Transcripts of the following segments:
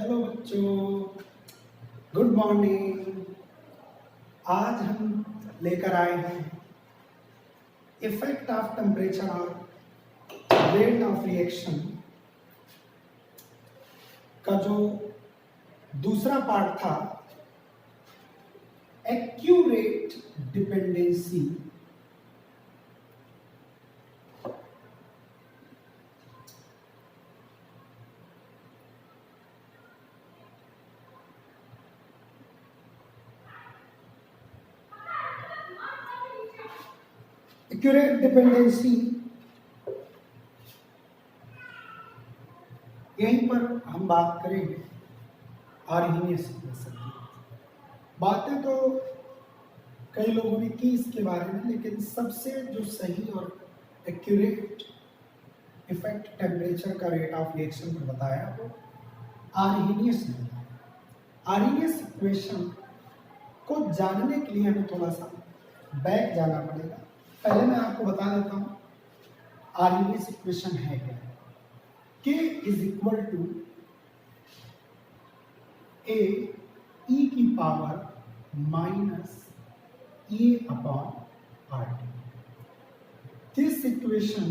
Hello बच्चों, good morning. आज हम लेकर आए हैं इफेक्ट ऑफ टेम्परेचर और रेट ऑफ रिएक्शन का जो दूसरा पार्ट था, एक्यूरेट डिपेंडेंसी। एक्यूरेट डिपेंडेंसी, यहीं पर हम बात करेंगे आर्हीनियस इक्वेशन की। बातें तो कई लोगों ने की इसके बारे में, लेकिन सबसे जो सही और एक्यूरेट इफेक्ट टेम्परेचर का रेट ऑफ रिएक्शन पर बताया वो आर्हीनियस ने बताया। आर्हीनियस इक्वेशन को जानने के लिए हमें थोड़ा सा बैक जाना पड़ेगा। पहले मैं आपको बता देता हूँ आर्हीनियस इक्वेशन है क्या। K इज इक्वल टू ए ई की power minus A upon R T. This equation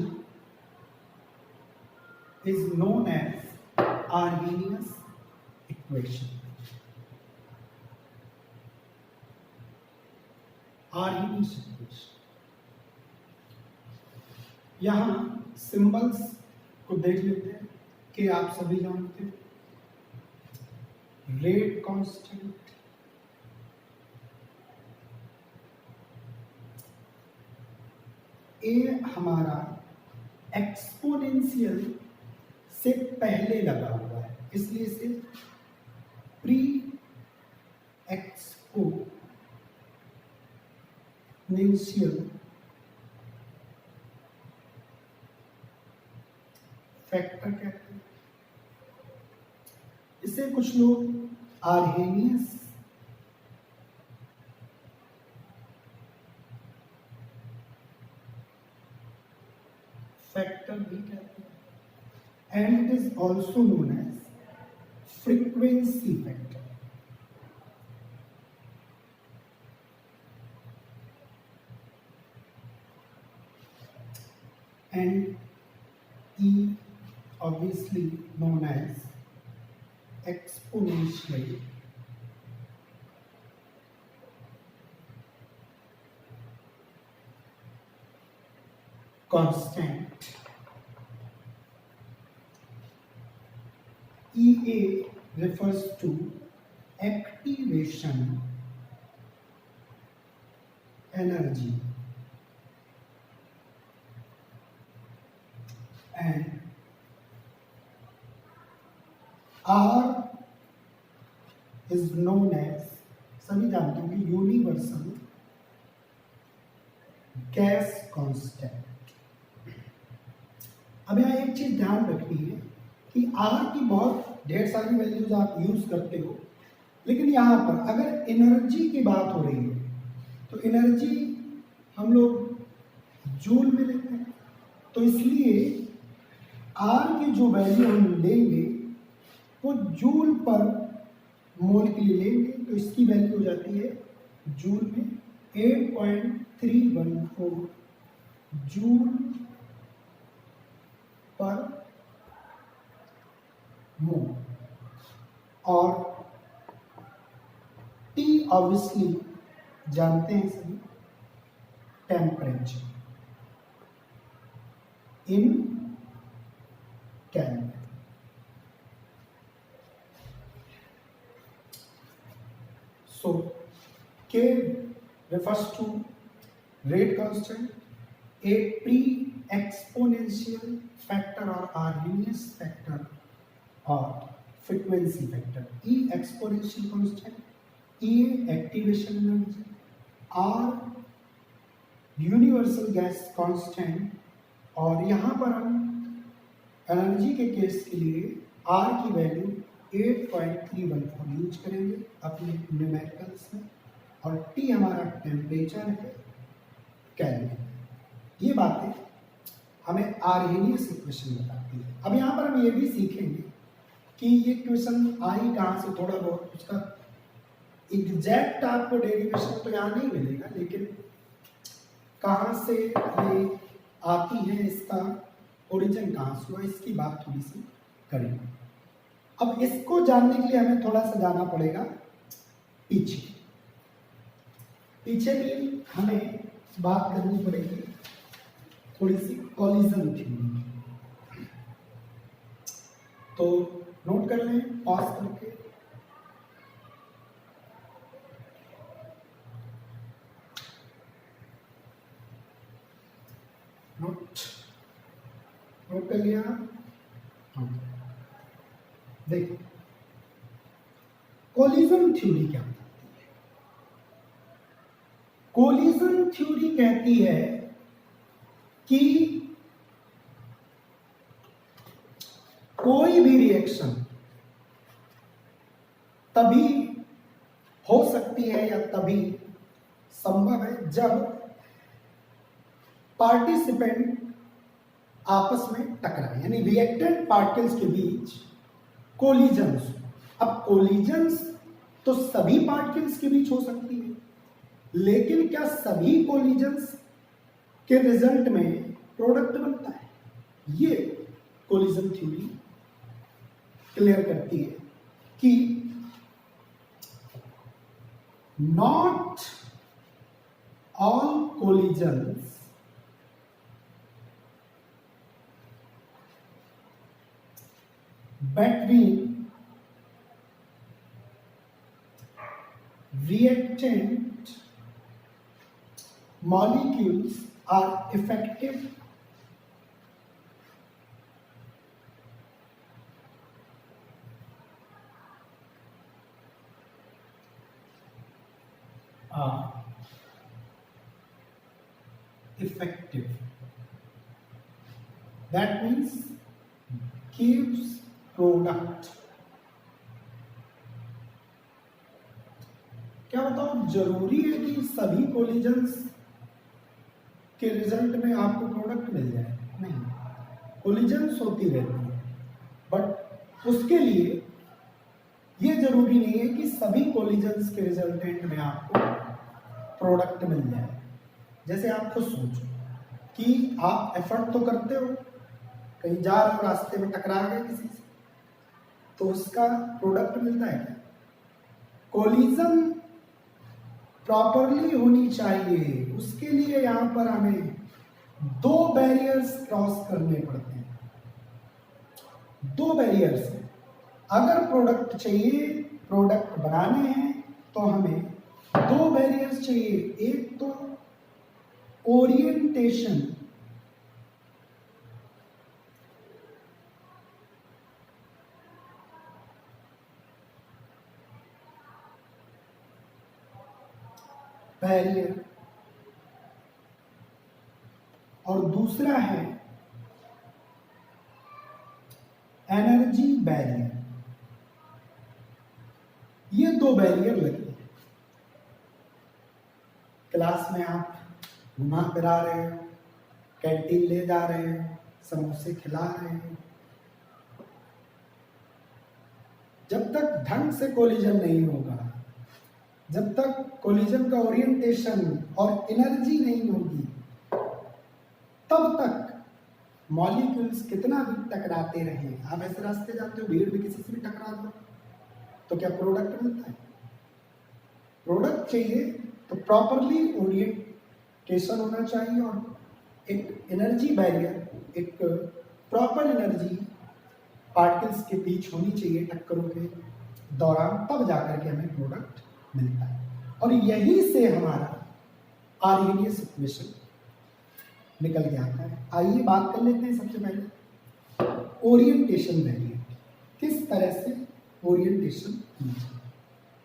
is known as Arrhenius equation. Arrhenius equation. यहाँ सिंबल्स को देख लेते हैं कि आप सभी जानते हैं। रेट कांस्टेंट, ए हमारा एक्सपोनेंशियल से पहले लगा हुआ है, इसलिए इसे प्री एक्सपोनेंशियल फैक्टर कहते हैं। इसे कुछ लोग आर्हेनियस फैक्टर भी कहते हैं, and it is also known as frequency factor. And E obviously known as exponential constant. EA refers to activation energy and R is known as, सभी जानते हैं कि यूनिवर्सल गैस कांस्टेंट। अब यहाँ एक चीज ध्यान रखनी है कि R की बहुत ढेर सारी वैल्यूज आप यूज करते हो, लेकिन यहाँ पर अगर एनर्जी की बात हो रही है तो एनर्जी हम लोग जूल में लेते हैं, तो इसलिए R की जो वैल्यू हम लेंगे वो जूल पर मोल के लिए लेंगे, तो इसकी वैल्यू हो जाती है जूल में 8.314 जूल पर मोल। और T ऑब्वियसली जानते हैं सभी, temperature in kelvin. So K refers to rate constant, a pre-exponential factor or Arrhenius factor or frequency factor. E exponential constant, E activation energy, R universal gas constant। और यहाँ पर हम energy के case के लिए R की value 8.314 use करेंगे अपने न्यूमेरिकल्स में, और T हमारा टेम्परेचर है केल्विन। ये बातें हमें आर्हेनियस इक्वेशन बताती है। अब यहाँ पर हम ये भी सीखेंगे कि ये क्वेश्चन आई कहाँ से, थोड़ा बहुत उसका एग्जैक्ट आपको डेरिवेशन तो यहाँ नहीं मिलेगा, लेकिन कहाँ से ये आती है, इसका ओरिजिन कहाँ से हुआ, इसकी बात थोड़ी सी करेंगे। अब इसको जानने के लिए हमें थोड़ा सा जाना पड़ेगा पीछे। पीछे भी हमें बात करनी पड़ेगी थोड़ी सी कॉलिजन थ्योरी। तो नोट कर लें पॉज करके। नोट कर लिया। देखो कोलिजन थ्योरी क्या बताती है? कोलिजन थ्योरी कहती है कि कोई भी रिएक्शन तभी हो सकती है या तभी संभव है जब पार्टिसिपेंट आपस में टकराए, यानी रिएक्टेंट पार्टिकल्स के बीच कोलिजन्स। अब कोलिजन्स तो सभी पार्टिकल्स के बीच हो सकती है, लेकिन क्या सभी कोलिजन्स के रिजल्ट में प्रोडक्ट बनता है? ये कोलिजन थ्योरी क्लियर करती है कि not all collisions between reactant molecules are effective that means gives product. क्या बताओ, जरूरी है कि सभी कोलिजन्स के रिजल्ट में आपको प्रोडक्ट मिल जाए? नहीं, कोलिजन्स होती रहती है, बट उसके लिए ये जरूरी नहीं है कि सभी कोलिजन्स के रिजल्टेंट में आपको प्रोडक्ट मिल जाए। जैसे आप खुद सोचो कि आप एफर्ट तो करते हो, कहीं जा रहे हो, रास्ते में टकरा गए किसी से, तो उसका प्रोडक्ट मिलता है क्या? कोलिजन प्रॉपरली होनी चाहिए, उसके लिए यहां पर हमें दो बैरियर्स क्रॉस करने पड़ते हैं। दो बैरियर्स, अगर प्रोडक्ट चाहिए, प्रोडक्ट बनाने हैं, तो हमें दो बैरियर्स चाहिए। एक तो ओरिएंटेशन, बैरियर, और दूसरा है एनर्जी बैरियर। ये दो बैरियर लगे। क्लास में आप घुमा फिरा रहे हो, कैंटीन ले जा रहे हो, समोसे खिला रहे हो, जब तक ढंग से कोलिजन नहीं होगा, जब तक कोलिजन का ओरिएंटेशन और एनर्जी नहीं होगी, तब तक मॉलिक्यूल्स कितना भी टकराते रहे। आप ऐसे रास्ते जाते हो, भीड़ में किसी से भी टकरा दो, तो क्या प्रोडक्ट मिलता है? प्रोडक्ट चाहिए तो प्रॉपरली ओरिएंटेशन होना चाहिए और एक एनर्जी बैरियर, एक प्रॉपर एनर्जी पार्टिकल्स के बीच होनी चाहिए टक्करों के दौरान, तब जाकर के हमें प्रोडक्ट मिलता है। और यहीं से हमारा आर्हेनियस इक्वेशन निकल के आता है। आइए बात कर लेते हैं सबसे पहले ओरिएंटेशन ग्रेडियंट, किस तरह से ओरिएंटेशन।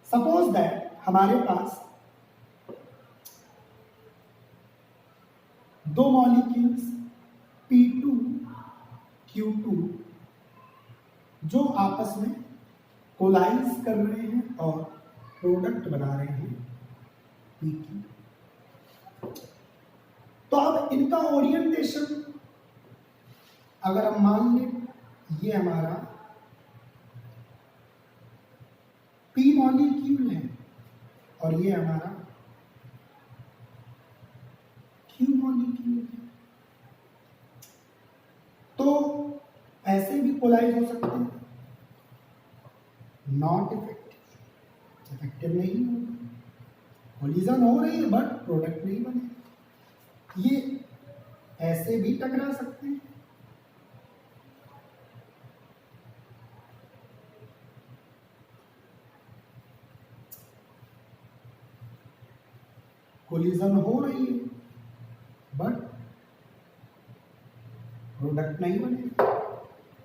सपोज दैट हमारे पास दो मॉलिक्यूल्स P2 Q2 जो आपस में कोलाइज कर रहे हैं और प्रोडक्ट बना रहे हैं P2। तो अब इनका ओरिएंटेशन अगर हम मान लें, ये हमारा पी मॉलिक्यूल है और ये हमारा क्यू मॉलिक्यूल है। तो ऐसे भी कोलाइज हो सकते हैं, नॉट इफेक्टिव, इफेक्टिव नहीं होगा, कोलिजन हो रही है बट प्रोडक्ट नहीं बने। ये ऐसे भी टकरा सकते हैं। कोलिजन हो रही है बट प्रोडक्ट नहीं बने।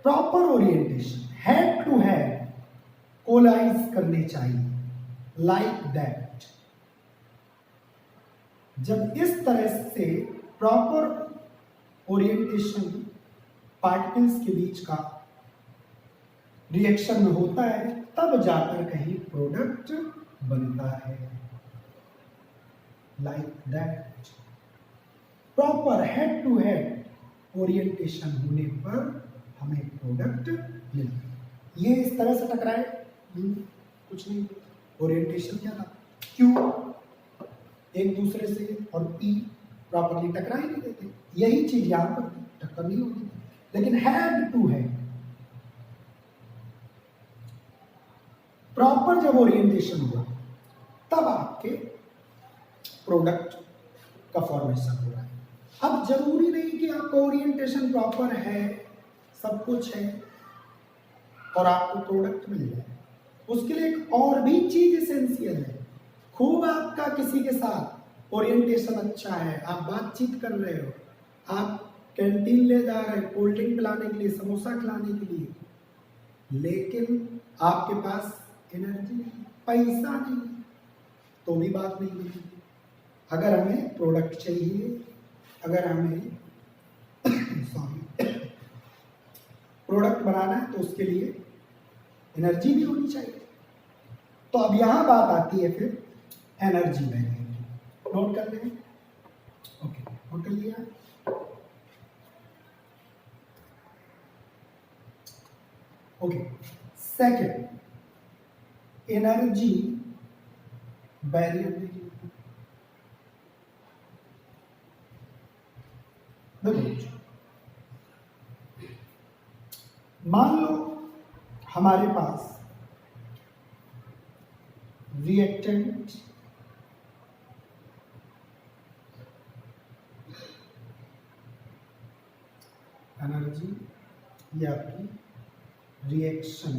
Proper orientation, head to head collide करने चाहिए, लाइक दैट। जब इस तरह से प्रॉपर ओरिएंटेशन पार्टिकल्स के बीच का रिएक्शन में होता है, तब जाकर कहीं प्रोडक्ट बनता है, like that. Proper head to head orientation होने पर हमें प्रोडक्ट मिलता है। ये इस तरह से टकराए, कुछ नहीं, ओरिएंटेशन क्या था, क्यू एक दूसरे से और पी प्रॉपरली टकरा ही नहीं देते। यही चीज यहां पर टक्कर नहीं होती, लेकिन हेड टू हेड प्रॉपर जब ओरिएंटेशन हुआ तब आपके प्रोडक्ट का फॉर्मेशन हो रहा है। अब जरूरी नहीं कि आपका ओरिएंटेशन प्रॉपर है, सब कुछ है और आपको प्रोडक्ट मिल जाए। उसके लिए एक और भी चीज एसेंशियल है। खूब आपका किसी के साथ ओरिएंटेशन अच्छा है, आप बातचीत कर रहे हो, आप कैंटीन ले जा रहे हैं कोल्ड ड्रिंक पिलाने के लिए, समोसा खिलाने के लिए, लेकिन आपके पास एनर्जी नहीं, पैसा नहीं, तो भी बात नहीं बनेगी। अगर हमें प्रोडक्ट चाहिए, अगर हमें प्रोडक्ट बनाना है, तो उसके लिए एनर्जी भी होनी चाहिए। तो अब यहां बात आती है फिर एनर्जी बैरियर की। नोट कर लें, ओके, नोट कर लिया। Okay, second, energy barrier. मान लो हमारे पास रिएक्टेंट एनर्जी या आपकी रिएक्शन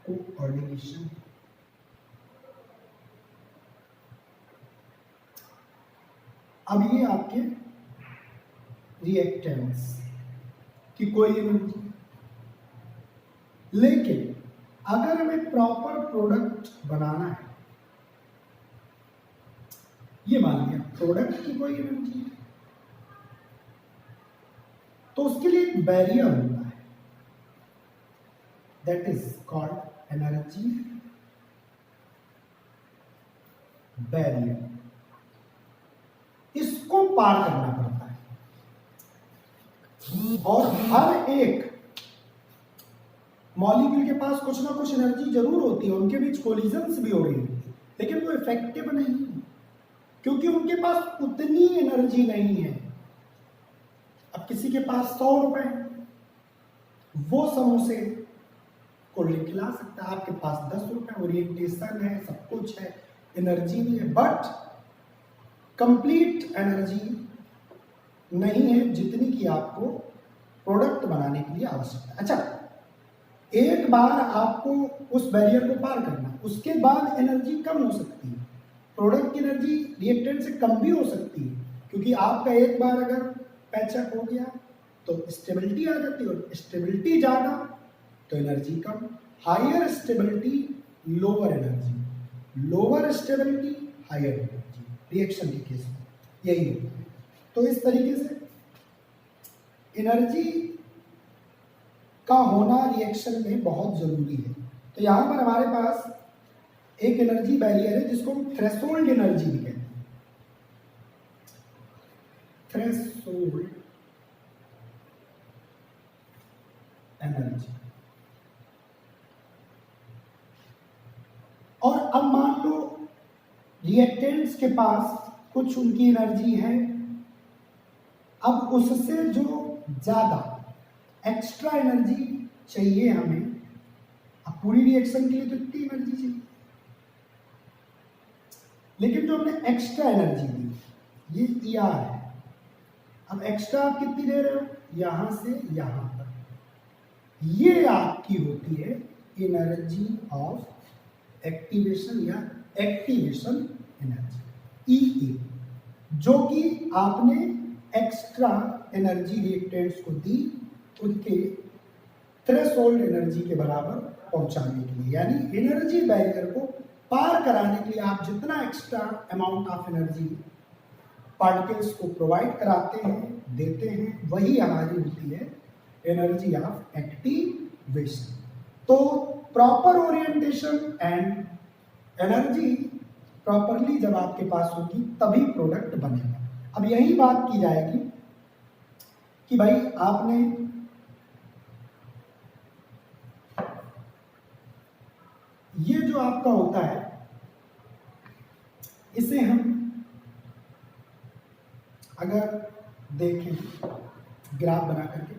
कोऑर्डिनेशन, अब ये आपके रिएक्टेंट्स की कोई एनर्जी, लेकिन अगर हमें प्रॉपर प्रोडक्ट बनाना है, ये मान लिया प्रोडक्ट की कोई एनर्जी है, तो उसके लिए एक बैरियर होता है, that is called energy barrier. इसको पार करना पड़ता है और हर एक मॉलिक्यूल के पास कुछ ना कुछ एनर्जी जरूर होती है, उनके बीच कोलिजन्स भी हो रही होती है, लेकिन वो इफेक्टिव नहीं, क्योंकि उनके पास उतनी एनर्जी नहीं है। अब किसी के पास 100 रुपए, वो समोसे कोल्ड ड्रिंक खिला सकता है, आपके पास 10 रुपए, ओरिएंटेशन है, सब कुछ है, एनर्जी भी है, बट कंप्लीट एनर्जी नहीं है जितनी कि आपको प्रोडक्ट बनाने के लिए आवश्यक है। अच्छा, एक बार आपको उस बैरियर को पार करना, उसके बाद एनर्जी कम हो सकती है, प्रोडक्ट की एनर्जी रिएक्टेंट से कम भी हो सकती है, क्योंकि आपका एक बार अगर पैचअप हो गया तो स्टेबिलिटी आ जाती है, और स्टेबिलिटी ज़्यादा तो एनर्जी कम, higher stability lower energy, lower stability higher energy, reaction के केस में यही होता है। तो इस तरीके से एनर्जी का होना रिएक्शन में बहुत जरूरी है। तो यहां पर हमारे पास एक एनर्जी बैरियर है जिसको हम थ्रेशोल्ड एनर्जी भी कहते हैं, थ्रेशोल्ड एनर्जी। अब मान लो रिएक्टेंट्स के पास कुछ उनकी एनर्जी है, अब उससे जो ज्यादा एक्स्ट्रा एनर्जी चाहिए हमें, अब पूरी रिएक्शन के लिए तो इतनी एनर्जी चाहिए, लेकिन जो हमने एक्स्ट्रा एनर्जी दी ये ER है। अब एक्स्ट्रा आप कितनी दे रहे हो, यहां से यहां तक, ये आपकी होती है एनर्जी ऑफ एक्टिवेशन या एक्टिवेशन एनर्जी EA, जो कि आपने एक्स्ट्रा एनर्जी रिएक्टेंट्स को दी उनके थ्रेशोल्ड एनर्जी के बराबर पहुंचाने के लिए, यानी एनर्जी बैरियर को पार कराने के लिए आप जितना extra amount of energy particles को प्रोवाइड कराते हैं, देते हैं, वही हमारी होती है एनर्जी ऑफ एक्टिवेशन। तो proper orientation and energy properly जब आपके पास होगी तभी प्रोडक्ट बनेगा। अब यही बात की जाएगी कि भाई आपने ये जो आपका होता है इसे हम अगर देखें ग्राफ बना करके,